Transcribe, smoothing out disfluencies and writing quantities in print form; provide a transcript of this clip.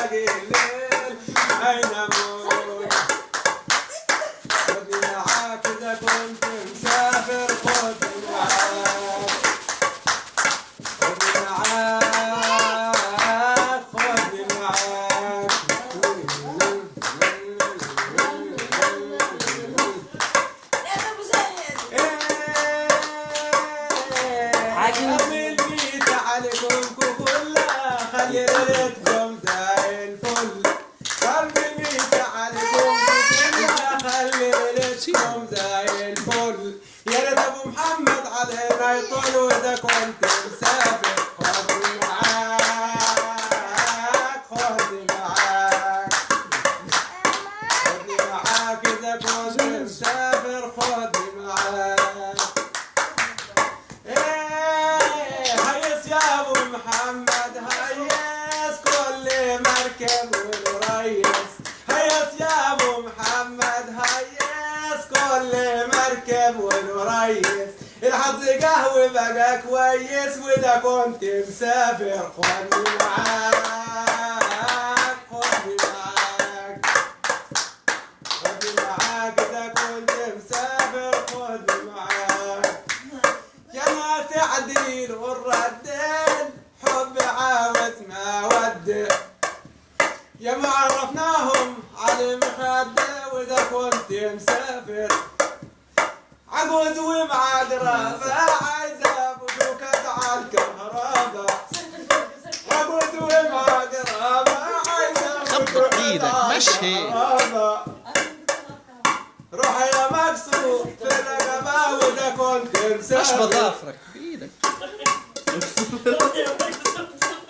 باقي الليل أين أبوي خذني معاك إذا كنت مسافر خذني معاك خذني معاك خذني معاك أرمي البيت عليكم كلها خلي ليلتكم زي الفل أرمي البيت عليكم كلها خلي ليلتكم زي الفل يا ريت أبو محمد علينا يطول وإذا كنت مسافر خذني معاك خذني معاك خذني معاك إذا كنت مسافر خذني معاك هيس يا ابو محمد هيس كل مركب والريس هيس يا ابو محمد هيس كل مركب والريس الحظ قهوة بقى كويس واذا كنت مسافر خذني معاك خذني معاك خذني معاك اذا كنت مسافر خذني معاك يا ناس عديل والردين حب عاوز ما ودي يا ما عرفناهم على المخدة واذا كنت مسافر عجوز ومعقربة عايزة بشوكة على الكهرباء عجوز ومعقربة عايزة خبط ايدك مشي روح يا مكسور في الرقبة واذا كنت مسافر مش بضافرك بايدك